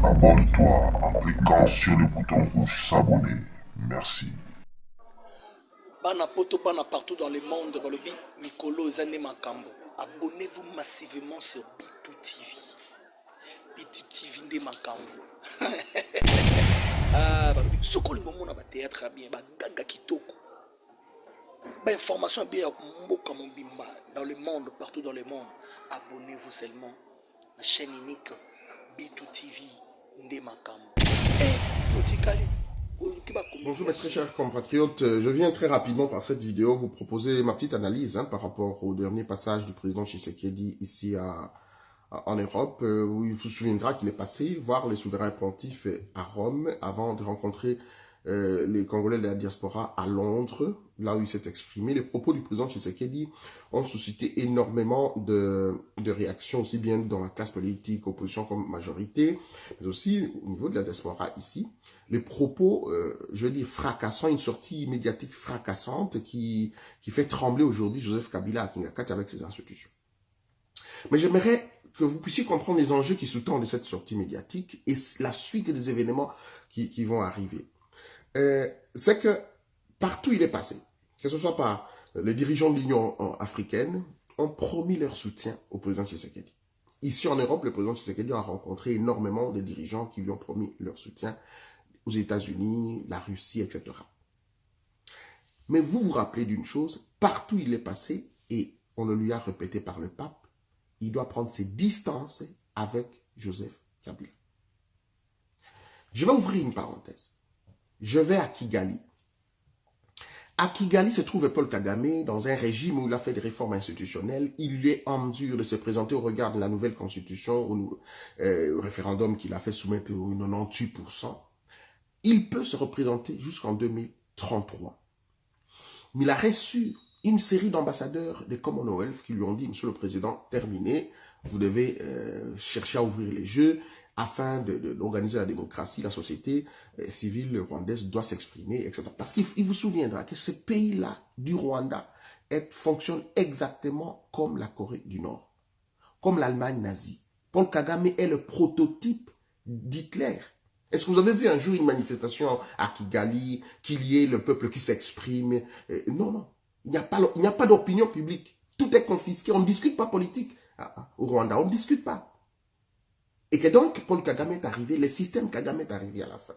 Abonne-toi en cliquant sur le bouton rouge s'abonner. Merci. Bana poto bana partout dans le monde, balobi Mikolo Zane Makambo. Abonnez-vous massivement sur B2 TV. B2 TV Nde Makambo. Ah, balobi soko lingomo na ba théâtre bien, ba gaga kitoko. Ba information bien mboka mobimba dans le monde, partout dans le monde. Abonnez-vous seulement à la chaîne unique B2 TV Nde Makambo. Eh, Yotikali. Bonjour mes très chers compatriotes, je viens très rapidement par cette vidéo vous proposer ma petite analyse par rapport au dernier passage du président Tshisekedi ici en Europe, où il vous souviendra qu'il est passé voir les souverains pontifs à Rome avant de rencontrer les Congolais de la diaspora à Londres, là où il s'est exprimé. Les propos du président Tshisekedi ont suscité énormément de réactions, aussi bien dans la classe politique, opposition comme majorité, mais aussi au niveau de la diaspora ici. Les propos, je veux dire, fracassants, une sortie médiatique fracassante qui fait trembler aujourd'hui Joseph Kabila à Kingakati avec ses institutions. Mais j'aimerais que vous puissiez comprendre les enjeux qui sous-tendent cette sortie médiatique et la suite des événements qui vont arriver. C'est que partout il est passé, que ce soit par les dirigeants de l'Union africaine, ont promis leur soutien au président Tshisekedi. Ici en Europe, le président Tshisekedi a rencontré énormément de dirigeants qui lui ont promis leur soutien aux États-Unis, la Russie, etc. Mais vous vous rappelez d'une chose, partout il est passé, et on le lui a répété par le pape, il doit prendre ses distances avec Joseph Kabila. Je vais ouvrir une parenthèse. Je vais à Kigali. À Kigali se trouve Paul Kagame dans un régime où il a fait des réformes institutionnelles. Il est en mesure de se présenter au regard de la nouvelle constitution, au référendum qu'il a fait soumettre au 98%. Il peut se représenter jusqu'en 2033. Mais il a reçu une série d'ambassadeurs des Commonwealth qui lui ont dit, Monsieur le Président, terminé, vous devez chercher à ouvrir les jeux afin d'organiser la démocratie, la société civile rwandaise doit s'exprimer, etc. Parce qu'il vous souviendra que ce pays-là, du Rwanda, fonctionne exactement comme la Corée du Nord, comme l'Allemagne nazie. Paul Kagame est le prototype d'Hitler. Est-ce que vous avez vu un jour une manifestation à Kigali, qu'il y ait le peuple qui s'exprime? Non, non. Il n'y a pas d'opinion publique. Tout est confisqué. On ne discute pas politique au Rwanda. On ne discute pas. Et que donc, Paul Kagame est arrivé, le système Kagame est arrivé à la fin.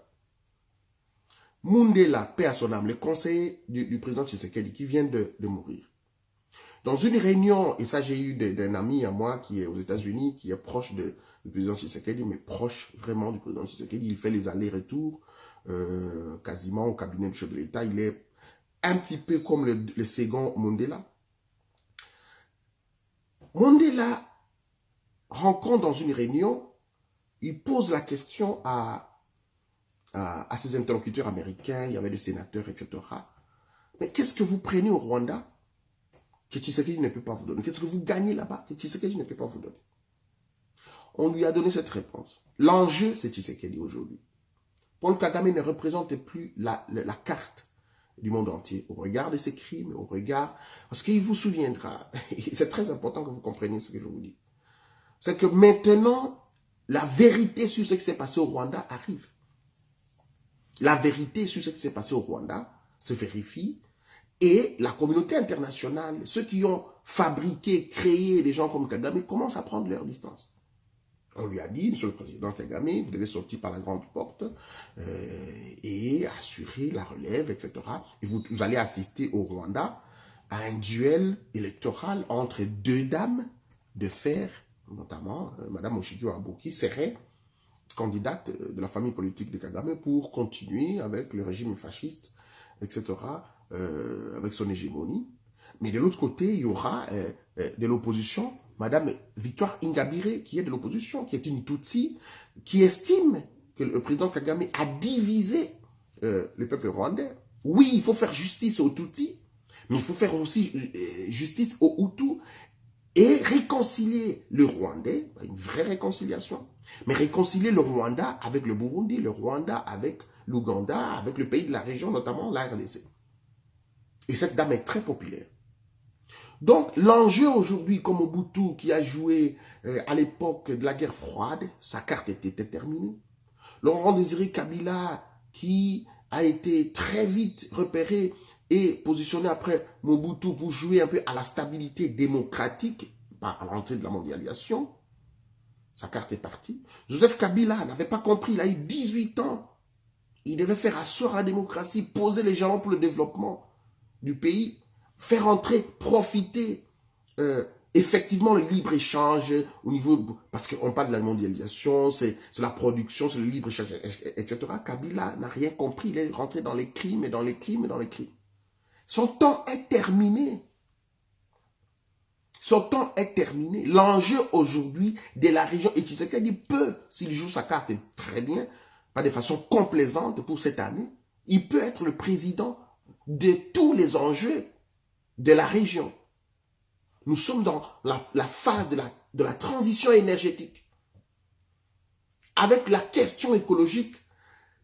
Mundela, paix à son âme, le conseiller du président Tshisekedi qui vient de mourir. Dans une réunion, et ça j'ai eu d'un ami à moi qui est aux États-Unis, qui est proche du président Tshisekedi, mais proche vraiment du président Tshisekedi, il fait les allers-retours quasiment au cabinet du chef de l'État. Il est un petit peu comme le second Mandela. Mandela rencontre dans une réunion, il pose la question à ses interlocuteurs américains, il y avait des sénateurs, etc. Mais qu'est-ce que vous prenez au Rwanda que Tshisekedi ne peut pas vous donner? Qu'est-ce que vous gagnez là-bas que Tshisekedi ne peut pas vous donner? On lui a donné cette réponse. L'enjeu, c'est Tshisekedi aujourd'hui. Paul Kagame ne représente plus la carte du monde entier, au regard de ses crimes, au regard... Parce qu'il vous souviendra, c'est très important que vous compreniez ce que je vous dis, c'est que maintenant, la vérité sur ce qui s'est passé au Rwanda arrive. La vérité sur ce qui s'est passé au Rwanda se vérifie et la communauté internationale, ceux qui ont fabriqué, créé des gens comme Kagame, commencent à prendre leur distance. On lui a dit, Monsieur le Président Kagame, vous devez sortir par la grande porte et assurer la relève, etc. Et vous allez assister au Rwanda à un duel électoral entre deux dames de fer, notamment Madame Oshigio Abo, qui serait candidate de la famille politique de Kagame pour continuer avec le régime fasciste, etc., avec son hégémonie. Mais de l'autre côté, il y aura de l'opposition, Madame Victoire Ingabire, qui est de l'opposition, qui est une Tutsi, qui estime que le président Kagame a divisé le peuple rwandais. Oui, il faut faire justice aux Tutsis, mais il faut faire aussi justice aux Hutus et réconcilier le Rwandais, une vraie réconciliation, mais réconcilier le Rwanda avec le Burundi, le Rwanda avec l'Ouganda, avec le pays de la région, notamment la RDC. Et cette dame est très populaire. Donc, l'enjeu aujourd'hui, comme Mobutu, qui a joué à l'époque de la guerre froide, sa carte était terminée. Laurent Désiré Kabila, qui a été très vite repéré et positionné après Mobutu pour jouer un peu à la stabilité démocratique, pas à l'entrée de la mondialisation, sa carte est partie. Joseph Kabila n'avait pas compris, il a eu 18 ans. Il devait faire asseoir la démocratie, poser les jalons pour le développement du pays, faire entrer, profiter effectivement le libre-échange au niveau, parce qu'on parle de la mondialisation, c'est la production, c'est le libre-échange, etc. Kabila n'a rien compris, il est rentré dans les crimes et dans les crimes et dans les crimes. Son temps est terminé. Son temps est terminé. L'enjeu aujourd'hui de la région, et Tshisekedi peut, s'il joue sa carte très bien, pas de façon complaisante pour cette année, il peut être le président de tous les enjeux de la région. Nous sommes dans la phase de la transition énergétique, avec la question écologique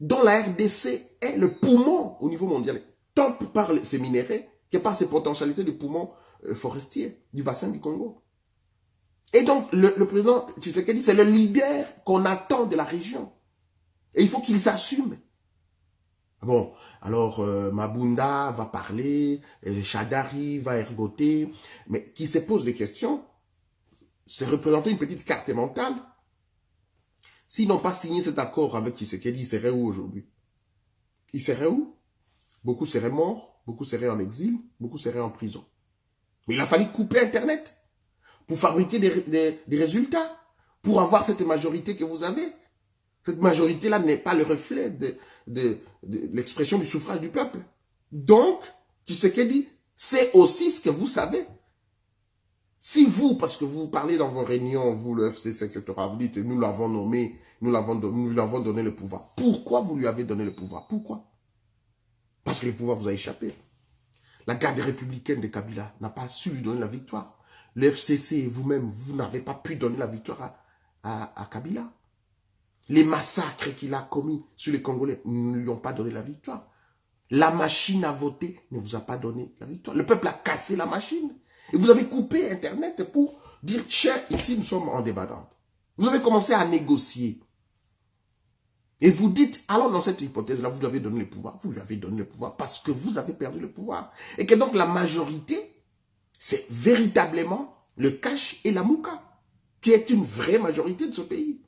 dont la RDC est le poumon au niveau mondial, tant par ses minéraux que par ses potentialités de poumons forestiers du bassin du Congo. Et donc, le président Tshisekedi, c'est le leader qu'on attend de la région. Et il faut qu'il s'assume. Bon, alors Mabunda va parler, Chadari va ergoter, mais qui se pose des questions, c'est représenter une petite carte mentale. S'ils n'ont pas signé cet accord avec Tshisekedi, ils seraient où aujourd'hui? Ils seraient où? Beaucoup seraient morts, beaucoup seraient en exil, beaucoup seraient en prison. Mais il a fallu couper Internet pour fabriquer des résultats, pour avoir cette majorité que vous avez. Cette majorité-là n'est pas le reflet de l'expression du suffrage du peuple. Donc, Tshisekedi, c'est aussi ce que vous savez. Si vous, parce que vous parlez dans vos réunions, vous, le FCC, etc., vous dites, nous l'avons nommé, nous lui avons donné le pouvoir. Pourquoi vous lui avez donné le pouvoir? Pourquoi? Parce que le pouvoir vous a échappé. La garde républicaine de Kabila n'a pas su lui donner la victoire. Le FCC, vous-même, vous n'avez pas pu donner la victoire à Kabila. Les massacres qu'il a commis sur les Congolais ne lui ont pas donné la victoire. La machine à voter ne vous a pas donné la victoire. Le peuple a cassé la machine. Et vous avez coupé Internet pour dire, tiens, ici nous sommes en débat d'ordre. Vous avez commencé à négocier. Et vous dites, alors dans cette hypothèse-là, vous lui avez donné le pouvoir. Vous lui avez donné le pouvoir parce que vous avez perdu le pouvoir. Et que donc la majorité, c'est véritablement le Cash et la Mouka, qui est une vraie majorité de ce pays.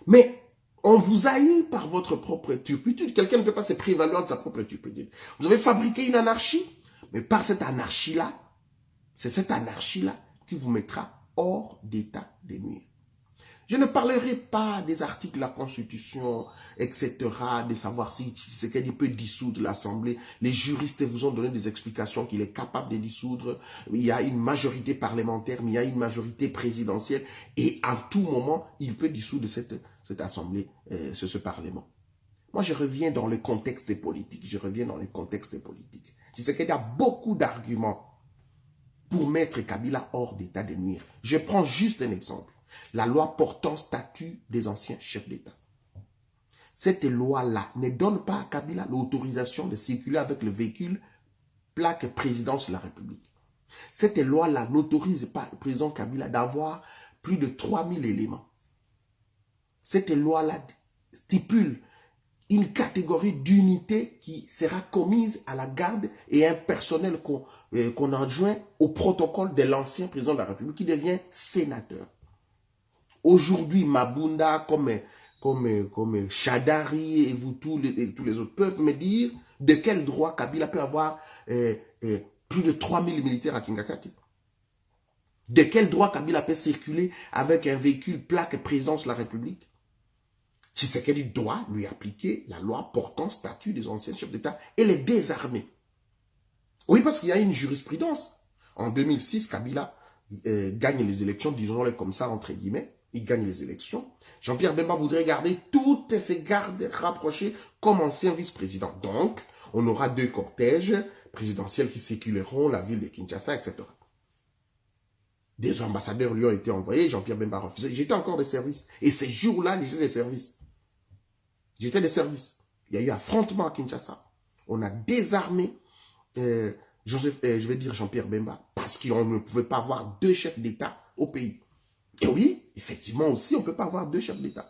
Mais on vous haït par votre propre turpitude. Quelqu'un ne peut pas se prévaloir de sa propre turpitude. Vous avez fabriqué une anarchie, mais par cette anarchie-là, c'est cette anarchie-là qui vous mettra hors d'état de nuire. Je ne parlerai pas des articles de la Constitution, etc., de savoir si Tshisekedi peut dissoudre l'Assemblée. Les juristes vous ont donné des explications qu'il est capable de dissoudre. Il y a une majorité parlementaire, mais il y a une majorité présidentielle. Et à tout moment, il peut dissoudre cette Assemblée, ce Parlement. Moi, je reviens dans le contexte politique. Tshisekedi a beaucoup d'arguments pour mettre Kabila hors d'état de nuire. Je prends juste un exemple. La loi portant statut des anciens chefs d'État. Cette loi-là ne donne pas à Kabila l'autorisation de circuler avec le véhicule plaque présidence de la République. Cette loi-là n'autorise pas le président Kabila d'avoir plus de 3000 éléments. Cette loi-là stipule une catégorie d'unités qui sera commise à la garde et un personnel qu'on enjoint au protocole de l'ancien président de la République qui devient sénateur. Aujourd'hui, Mabunda, comme Chadari et vous tous les autres peuvent me dire de quel droit Kabila peut avoir plus de 3000 militaires à Kingakati. De quel droit Kabila peut circuler avec un véhicule plaque présidence de la République? Tshisekedi doit lui appliquer la loi portant statut des anciens chefs d'État et les désarmer. Oui, parce qu'il y a une jurisprudence. En 2006, Kabila gagne les élections, disons-le comme ça, entre guillemets. Il gagne les élections. Jean-Pierre Bemba voudrait garder toutes ses gardes rapprochés comme ancien vice-président. Donc, on aura 2 cortèges présidentiels qui circuleront la ville de Kinshasa, etc. Des ambassadeurs lui ont été envoyés, Jean-Pierre Bemba a refusé. J'étais encore de service. Et ces jours-là, j'étais de service. Il y a eu affrontement à Kinshasa. On a désarmé je vais dire Jean-Pierre Bemba, parce qu'on ne pouvait pas avoir deux chefs d'État au pays. Et oui, effectivement aussi, on ne peut pas avoir deux chefs d'État.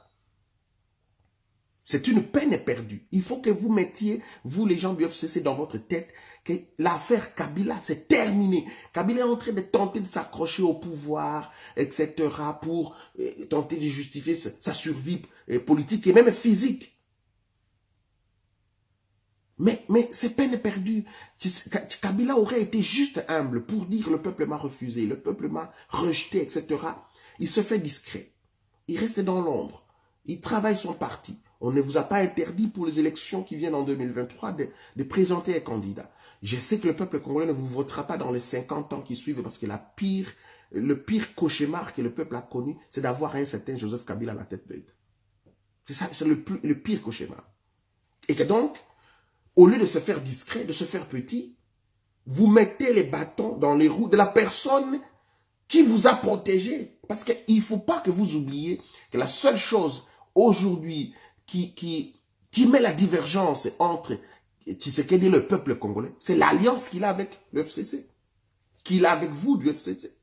C'est une peine perdue. Il faut que vous mettiez, vous les gens du FCC, dans votre tête, que l'affaire Kabila, c'est terminé. Kabila est en train de tenter de s'accrocher au pouvoir, etc., pour tenter de justifier sa survie politique et même physique. Mais c'est peine perdue. Kabila aurait été juste humble pour dire le peuple m'a refusé, le peuple m'a rejeté, etc. Il se fait discret. Il reste dans l'ombre. Il travaille son parti. On ne vous a pas interdit pour les élections qui viennent en 2023 de présenter un candidat. Je sais que le peuple congolais ne vous votera pas dans les 50 ans qui suivent parce que le pire cauchemar que le peuple a connu, c'est d'avoir un certain Joseph Kabila à la tête de l'État. C'est ça, c'est le pire cauchemar. Et que donc, au lieu de se faire discret, de se faire petit, vous mettez les bâtons dans les roues de la personne qui vous a protégé. Parce qu'il ne faut pas que vous oubliez que la seule chose aujourd'hui qui met la divergence entre Tshisekedi et le peuple congolais, c'est l'alliance qu'il a avec le FCC, qu'il a avec vous du FCC.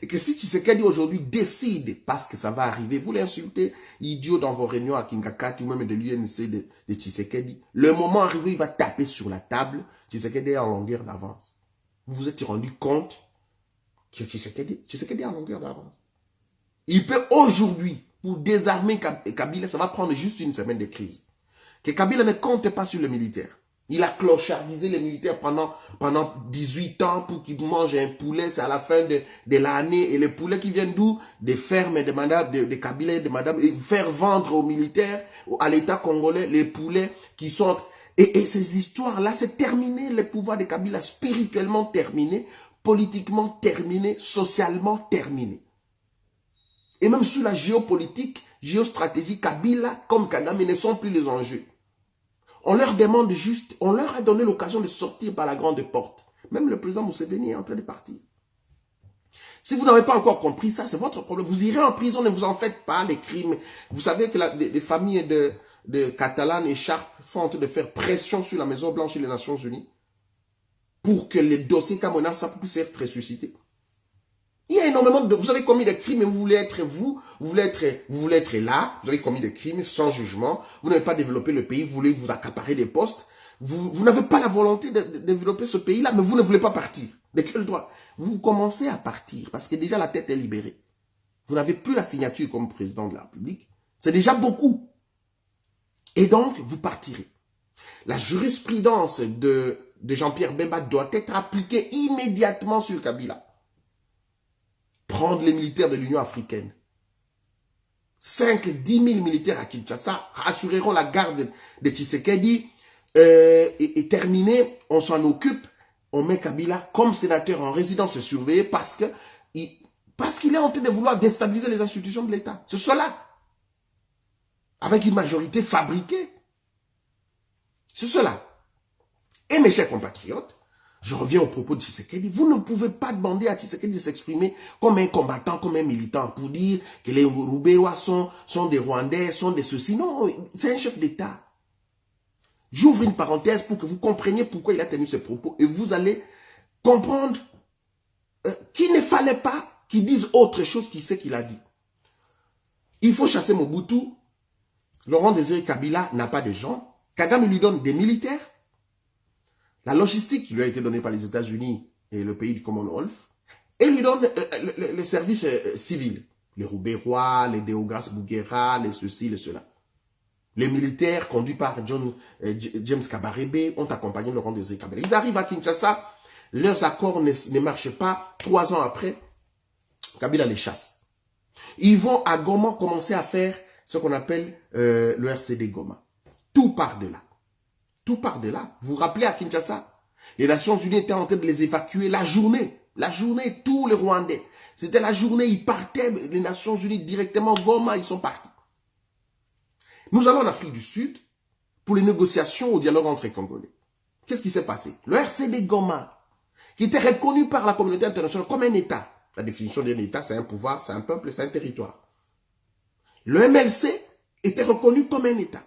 Et que si Tshisekedi aujourd'hui décide, parce que ça va arriver, vous l'insultez, idiot dans vos réunions à Kingakati ou même de l'UNC de Tshisekedi, le moment arrivé, il va taper sur la table, Tshisekedi est en longueur d'avance. Vous vous êtes rendu compte que Tshisekedi est en longueur d'avance. Il peut aujourd'hui, pour désarmer Kabila, ça va prendre juste une semaine de crise. Que Kabila ne compte pas sur le militaire. Il a clochardisé les militaires pendant 18 ans pour qu'ils mangent un poulet, c'est à la fin de l'année. Et les poulets qui viennent d'où? Des fermes de madame, de Kabila, de madame, et faire vendre aux militaires, à l'État congolais, les poulets qui sont... Et ces histoires-là, c'est terminé, le pouvoir de Kabila, spirituellement terminé, politiquement terminé, socialement terminé. Et même sur la géopolitique, géostratégie, Kabila comme Kagame ne sont plus les enjeux. On leur demande juste, on leur a donné l'occasion de sortir par la grande porte. Même le président Museveni est en train de partir. Si vous n'avez pas encore compris ça, c'est votre problème. Vous irez en prison, ne vous en faites pas, les crimes. Vous savez que les familles de Catalan et Sharp font en train de faire pression sur la Maison Blanche et les Nations Unies pour que les dossiers Kamonasa puissent être ressuscités. Il y a énormément de... Vous avez commis des crimes et vous voulez être vous voulez être là, vous avez commis des crimes sans jugement, vous n'avez pas développé le pays, vous voulez vous accaparer des postes, vous n'avez pas la volonté de développer ce pays-là, mais vous ne voulez pas partir. De quel droit? Vous commencez à partir parce que déjà la tête est libérée. Vous n'avez plus la signature comme président de la République. C'est déjà beaucoup. Et donc, vous partirez. La jurisprudence de Jean-Pierre Bemba doit être appliquée immédiatement sur Kabila. Prendre les militaires de l'Union africaine. 5-10 000 militaires à Kinshasa assureront la garde de Tshisekedi et terminé, on s'en occupe, on met Kabila comme sénateur en résidence surveillée parce qu'il est en train de vouloir déstabiliser les institutions de l'État. C'est cela. Avec une majorité fabriquée. C'est cela. Et mes chers compatriotes, je reviens au propos de Tshisekedi. Vous ne pouvez pas demander à Tshisekedi de s'exprimer comme un combattant, comme un militant, pour dire que les Roubewa sont des Rwandais, sont des ceci. Non, c'est un chef d'État. J'ouvre une parenthèse pour que vous compreniez pourquoi il a tenu ses propos. Et vous allez comprendre qu'il ne fallait pas qu'il dise autre chose qu'il sait qu'il a dit. Il faut chasser Mobutu. Laurent Désiré Kabila n'a pas de gens. Kagame lui donne des militaires. La logistique qui lui a été donnée par les États-Unis et le pays du Commonwealth, et lui donne le service civil. Les Rouberois, les Deogas Bouguera, les ceci, les cela. Les militaires conduits par James Kabarebe ont accompagné Laurent Désiré Kabila. Ils arrivent à Kinshasa, leurs accords ne marchent pas. 3 ans après, Kabila les chasse. Ils vont à Goma commencer à faire ce qu'on appelle le RCD Goma. Tout part de là. Tout part de là. Vous vous rappelez à Kinshasa, les Nations Unies étaient en train de les évacuer la journée, tous les Rwandais. C'était la journée, ils partaient, les Nations Unies directement, Goma, ils sont partis. Nous allons en Afrique du Sud pour les négociations au dialogue entre les Congolais. Qu'est-ce qui s'est passé? Le RCD Goma, qui était reconnu par la communauté internationale comme un État. La définition d'un État, c'est un pouvoir, c'est un peuple, c'est un territoire. Le MLC était reconnu comme un État.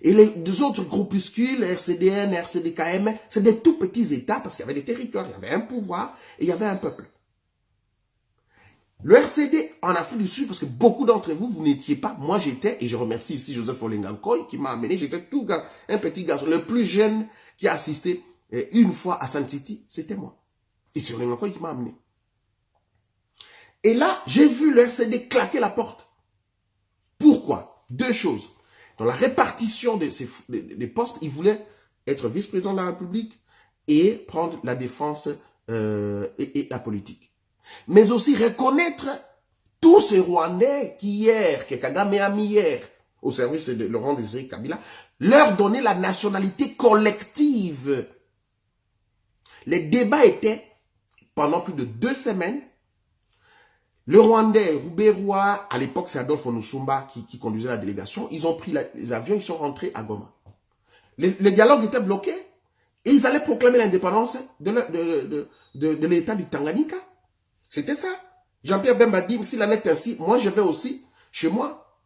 Et les deux autres groupuscules, RCDN, RCDKM, c'est des tout petits États parce qu'il y avait des territoires, il y avait un pouvoir et il y avait un peuple. Le RCD en Afrique du Sud, parce que beaucoup d'entre vous, vous n'étiez pas, moi j'étais, et je remercie ici Joseph Olengankoy qui m'a amené, j'étais tout un petit garçon, le plus jeune qui a assisté une fois à Sun City, c'était moi. Et c'est Olengankoy qui m'a amené. Et là, j'ai vu le RCD claquer la porte. Pourquoi? Deux choses. Dans la répartition des postes, il voulait être vice-président de la République et prendre la défense et la politique. Mais aussi reconnaître tous ces Rwandais qui hier, que Kagame a mis hier, au service de Laurent Désiré Kabila, leur donner la nationalité collective. Les débats étaient, pendant plus de 2 semaines, le Rwandais, Roubaix-Roy, à l'époque c'est Adolphe Onusumba qui conduisait la délégation, ils ont pris les avions, ils sont rentrés à Goma. Le dialogue était bloqué et ils allaient proclamer l'indépendance de l'État du Tanganyika. C'était ça. Jean-Pierre Bemba dit, s'il en est ainsi, moi je vais aussi chez moi.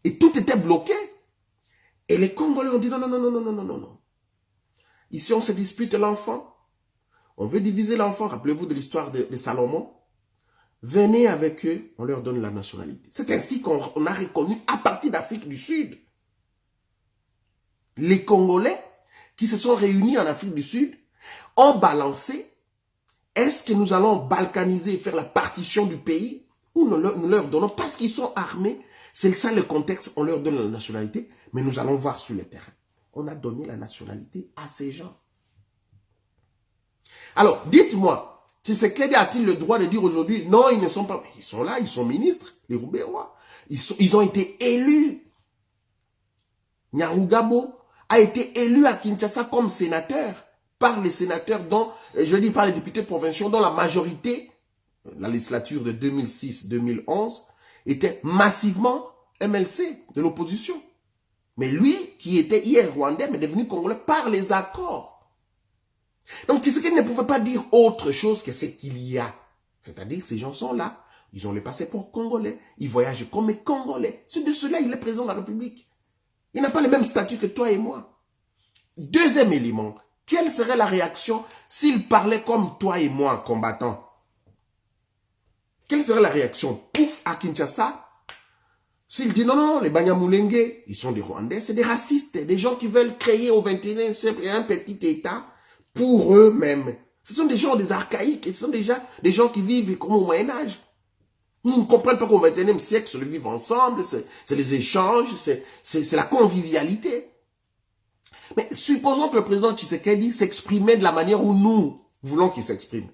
Et tout était bloqué. Et les Congolais ont dit, non, non, non, non, non, non, non, non. Ici on se dispute l'enfant. On veut diviser l'enfant. Rappelez-vous de l'histoire de Salomon. Venez avec eux, on leur donne la nationalité. C'est ainsi qu'on a reconnu, à partir d'Afrique du Sud, les Congolais qui se sont réunis en Afrique du Sud ont balancé. Est-ce que nous allons balkaniser et faire la partition du pays ou nous leur donnons, parce qu'ils sont armés, c'est ça le contexte, on leur donne la nationalité, mais nous allons voir sur le terrain. On a donné la nationalité à ces gens. Alors, dites-moi, Tshisekedi a-t-il le droit de dire aujourd'hui, non, ils ne sont pas, ils sont là, ils sont ministres, les Roubaix-Rois, ils ont été élus. Nyarugabo a été élu à Kinshasa comme sénateur, par les sénateurs dont, je dis par les députés provinciaux, dont la majorité, la législature de 2006-2011, était massivement MLC de l'opposition. Mais lui, qui était hier rwandais, mais devenu congolais par les accords. Donc Tshisekedi ne pouvait pas dire autre chose que ce qu'il y a. C'est-à-dire que ces gens sont là, ils ont le passeport congolais, ils voyagent comme les Congolais. C'est de cela il est président de la République. Il n'a pas le même statut que toi et moi. Deuxième élément, quelle serait la réaction s'il parlait comme toi et moi, combattants? Quelle serait la réaction? Pouf, à Kinshasa, s'il dit non, non, les Banyamulenge, ils sont des Rwandais, c'est des racistes, des gens qui veulent créer au 21e siècle un petit État pour eux-mêmes. Ce sont des gens des archaïques, ce sont déjà des gens qui vivent comme au Moyen-Âge. Ils ne comprennent pas qu'au 21e siècle, c'est le vivre ensemble, c'est les échanges, c'est la convivialité. Mais supposons que le président Tshisekedi s'exprimait de la manière où nous voulons qu'il s'exprime.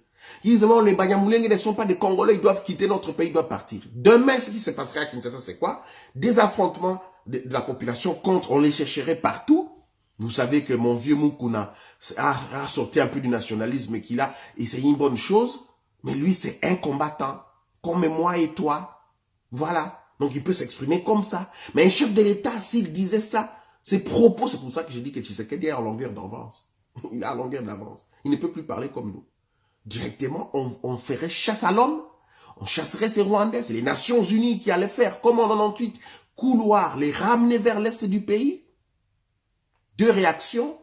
Ils disent, non, les Banyamulenge ne sont pas des Congolais, ils doivent quitter notre pays, ils doivent partir. Demain, ce qui se passerait à Kinshasa, c'est quoi? Des affrontements de la population contre, on les chercherait partout. Vous savez que mon vieux Moukouna a sorti un peu du nationalisme qu'il a, et c'est une bonne chose, mais lui, c'est un combattant, comme moi et toi. Voilà. Donc, il peut s'exprimer comme ça. Mais un chef de l'État, s'il disait ça, ses propos, c'est pour ça que j'ai dit que Tshisekedi est en longueur d'avance. Il est en longueur d'avance. Il ne peut plus parler comme nous. Directement, on ferait chasse à l'homme. On chasserait ces Rwandais. C'est les Nations Unies qui allaient faire, comme en 98, couloir, les ramener vers l'est du pays. Deux réactions.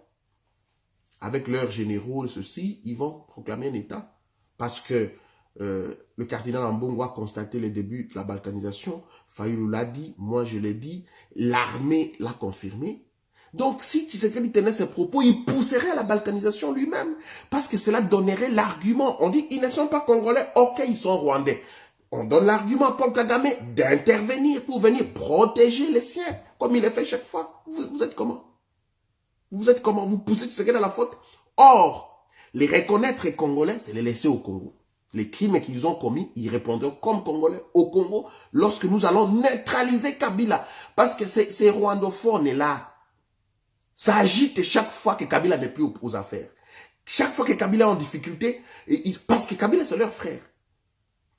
Avec leurs généraux, ceci, ils vont proclamer un État. Parce que le cardinal Ambongo a constaté le début de la balkanisation. Fayulu l'a dit, moi je l'ai dit, l'armée l'a confirmé. Donc si Tshisekedi tenait ses propos, il pousserait à la balkanisation lui-même. Parce que cela donnerait l'argument. On dit, ils ne sont pas congolais, ok, ils sont rwandais. On donne l'argument à Paul Kagame d'intervenir pour venir protéger les siens, comme il le fait chaque fois. Vous êtes comment? Vous êtes comment? Vous poussez Tshisekedi à la faute? Or, les reconnaître congolais, c'est les laisser au Congo. Les crimes qu'ils ont commis, ils répondront comme Congolais au Congo lorsque nous allons neutraliser Kabila. Parce que ces rwandophones-là, ça agite chaque fois que Kabila n'est plus aux affaires. Chaque fois que Kabila est en difficulté, parce que Kabila c'est leur frère.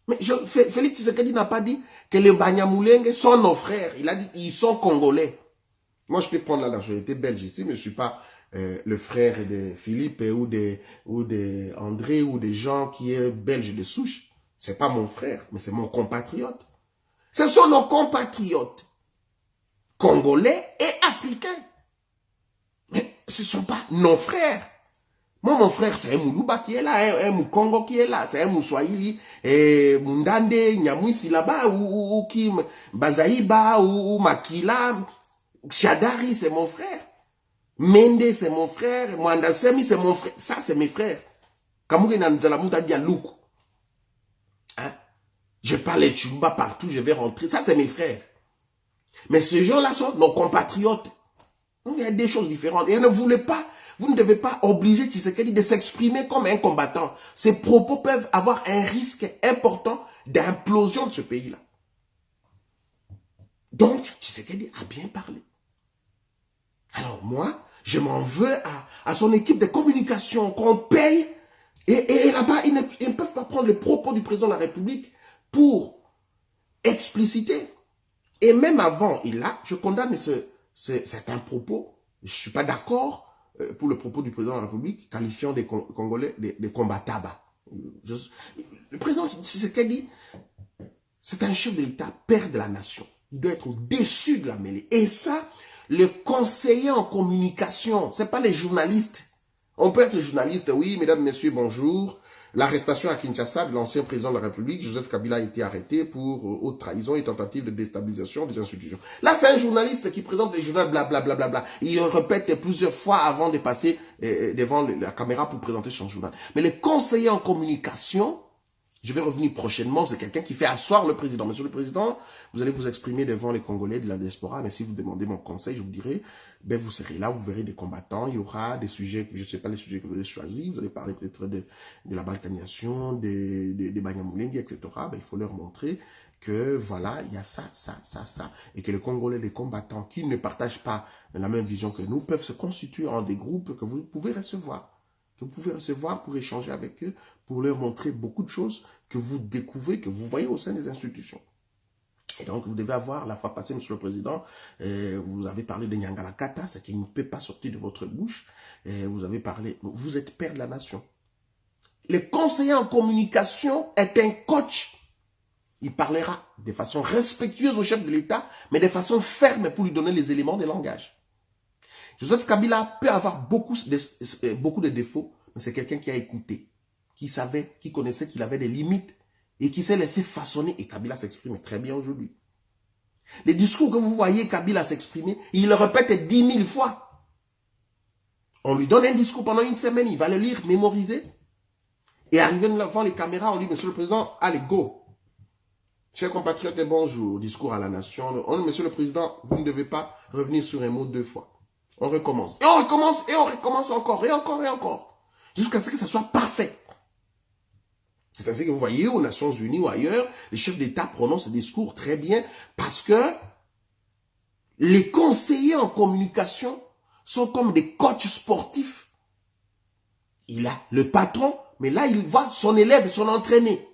Mais Félix Tshisekedi n'a pas dit que les Banyamulenge sont nos frères. Il a dit ils sont Congolais. Moi je peux prendre la nationalité belge ici, mais je ne suis pas le frère de Philippe ou de André ou des gens qui est belge de souche. C'est pas mon frère, mais c'est mon compatriote. Ce sont nos compatriotes, congolais et africains. ce ne sont pas nos frères. Moi, mon frère, c'est un Moulouba qui est là, un Moukongo qui est là, c'est un Mouswahili, et Mundande, Nyamwisi là-bas, ou Kim, Bazaïba, ou Makila, Chadari, c'est mon frère. Mende, c'est mon frère. Mwandasemi, c'est mon frère. Ça, c'est mes frères. Kamouge Nanzalamuta Dialouk. Hein? Je parle Tchouba partout, je vais rentrer. Ça, c'est mes frères. Mais ces gens-là sont nos compatriotes. Donc, il y a des choses différentes. Et ne voulez pas, vous ne devez pas obliger Tshisekedi de s'exprimer comme un combattant. Ces propos peuvent avoir un risque important d'implosion de ce pays-là. Donc, Tshisekedi a bien parlé. Alors moi, je m'en veux à son équipe de communication qu'on paye. Et là-bas, ils ne peuvent pas prendre les propos du président de la République pour expliciter. Et même avant, je condamne certains propos. Je ne suis pas d'accord pour le propos du président de la République qualifiant des Congolais des combattables. Le président Tshisekedi, c'est un chef de l'État, père de la nation. Il doit être au-dessus de la mêlée. Et ça, le conseiller en communication, ce n'est pas les journalistes. On peut être journaliste, oui, mesdames, messieurs, bonjour. L'arrestation à Kinshasa de l'ancien président de la République, Joseph Kabila, a été arrêté pour haute trahison et tentative de déstabilisation des institutions. Là, c'est un journaliste qui présente des journaux, blablabla. Bla, bla, bla. Il répète plusieurs fois avant de passer devant la caméra pour présenter son journal. Mais les conseillers en communication, je vais revenir prochainement, c'est quelqu'un qui fait asseoir le président. Monsieur le président, vous allez vous exprimer devant les Congolais de la diaspora, mais si vous demandez mon conseil, je vous dirai, ben vous serez là, vous verrez des combattants, il y aura des sujets, je ne sais pas les sujets que vous allez choisir, vous allez parler peut-être de la balkanisation, des Banyamulenge, etc. Ben, il faut leur montrer que voilà, il y a ça, et que les Congolais, les combattants qui ne partagent pas la même vision que nous, peuvent se constituer en des groupes que vous pouvez recevoir. Que vous pouvez recevoir pour échanger avec eux, pour leur montrer beaucoup de choses que vous découvrez, que vous voyez au sein des institutions. Et donc, vous devez avoir, la fois passée, Monsieur le Président, vous avez parlé de Nyangalakata, ce qui ne peut pas sortir de votre bouche. Vous avez parlé, vous êtes père de la nation. Le conseiller en communication est un coach. Il parlera de façon respectueuse au chef de l'État, mais de façon ferme pour lui donner les éléments de langage. Joseph Kabila peut avoir beaucoup de défauts, mais c'est quelqu'un qui a écouté, qui savait, qui connaissait qu'il avait des limites et qui s'est laissé façonner. Et Kabila s'exprime très bien aujourd'hui. Les discours que vous voyez Kabila s'exprimer, il le répète 10 000 fois. On lui donne un discours pendant une semaine, il va le lire, mémoriser. Et arrivé devant les caméras, on dit, Monsieur le Président, allez, go. Chers compatriotes, bonjour, discours à la nation. On dit, Monsieur le Président, vous ne devez pas revenir sur un mot 2 fois. On recommence. Et on recommence, et on recommence encore, et encore, et encore. Jusqu'à ce que ça soit parfait. C'est ainsi que vous voyez, aux Nations Unies ou ailleurs, les chefs d'État prononcent ce discours très bien parce que les conseillers en communication sont comme des coachs sportifs. Il a le patron, mais là, il voit son élève, son entraîné.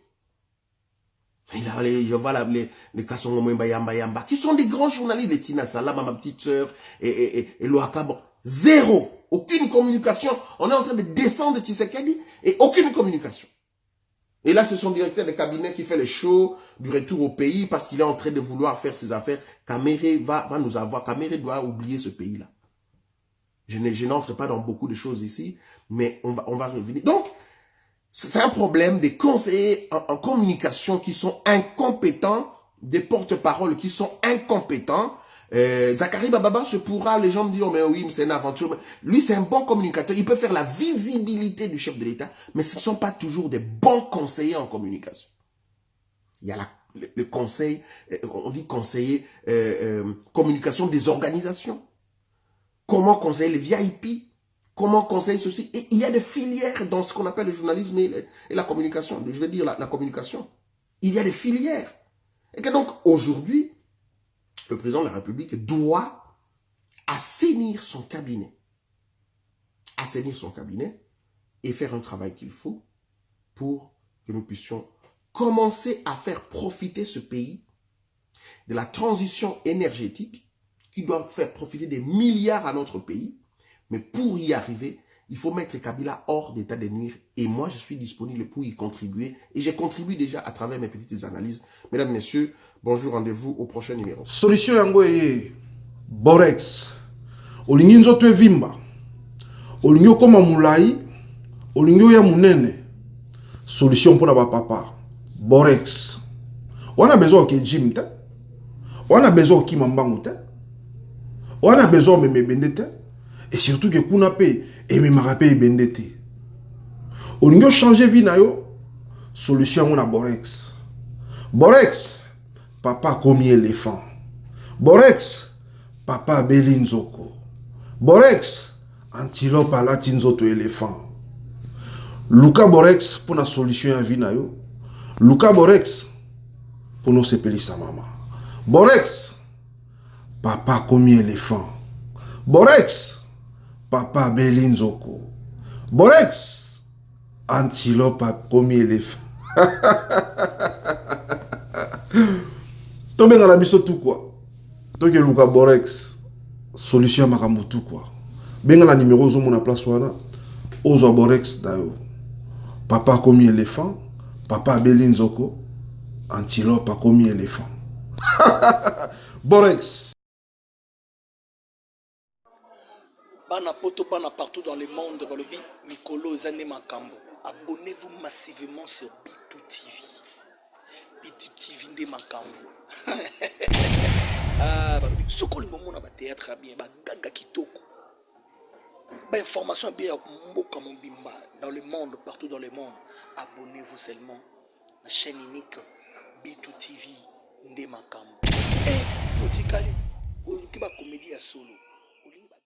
Je vois les Kassongo Yamba, qui sont des grands journalistes, les Tina Salama, ma petite sœur, et Loaka. Bon, zéro. Aucune communication. On est en train de descendre de Tshisekedi et aucune communication. Et là, c'est son directeur de cabinet qui fait les shows du retour au pays parce qu'il est en train de vouloir faire ses affaires. Kamere va nous avoir. Kamere doit oublier ce pays-là. Je n'entre pas dans beaucoup de choses ici, mais on va revenir. Donc, c'est un problème des conseillers en communication qui sont incompétents, des porte-paroles qui sont incompétents. Zachary Bababa se pourra, les gens me diront, mais oui, c'est une aventure. Lui, c'est un bon communicateur. Il peut faire la visibilité du chef de l'État, mais ce ne sont pas toujours des bons conseillers en communication. Il y a le conseil, on dit conseiller communication des organisations. Comment conseiller les VIP? Comment conseiller ceci? Et il y a des filières dans ce qu'on appelle le journalisme et la communication. Je veux dire la communication. Il y a des filières. Et que donc, aujourd'hui, le président de la République doit assainir son cabinet. Assainir son cabinet et faire un travail qu'il faut pour que nous puissions commencer à faire profiter ce pays de la transition énergétique qui doit faire profiter des milliards à notre pays. Mais pour y arriver, il faut mettre Kabila hors d'état de nuire. Et moi, je suis disponible pour y contribuer. Et j'ai contribué déjà à travers mes petites analyses. Mesdames, messieurs, bonjour, rendez-vous au prochain numéro. Solution yango e Borex. Olingi nzoto evimba. Olingyo koma mulai, olingyo ya munene. Solution pour la papa. Borex. On a besoin de gym te. On a besoin de kimambangu te. On a besoin de bendete. Et surtout que kuna pe et me marape bendete. Olingyo changer vie na yo. Solution on a Borex. Borex. Papa komi éléphant. Borex. Papa belinzoko. Borex. Antilope à latinzoto éléphant. Luka Borex pour la solution à vie na yo. Luka Borex pour nous séparer sa maman. Borex, papa comme éléphant. Borex, papa belinzoko. Borex, antilope comme éléphant. Tobe dans la biso tout quoi. Toke Luka Borex, solution à makambo tout quoi. Benga la numéro zo mon place wana. Ozo Borex da yo. Papa comme éléphant, papa belinzoko, antilope comme éléphant. Borex. Bana poto bana partout dans le monde, balobi Mikolo Zane Makambo. Abonnez-vous massivement sur Bitu TV. Bitu TV Nde Makambo. Ah, balobi soko limomo na ba théâtre bien, ba gaga kitoko. Ba information bien mboka mobimba dans le monde, partout dans le monde. Abonnez-vous seulement à la chaîne unique Bitu TV Nde Makambo. Eh, otikali, okiba comédie ya solo.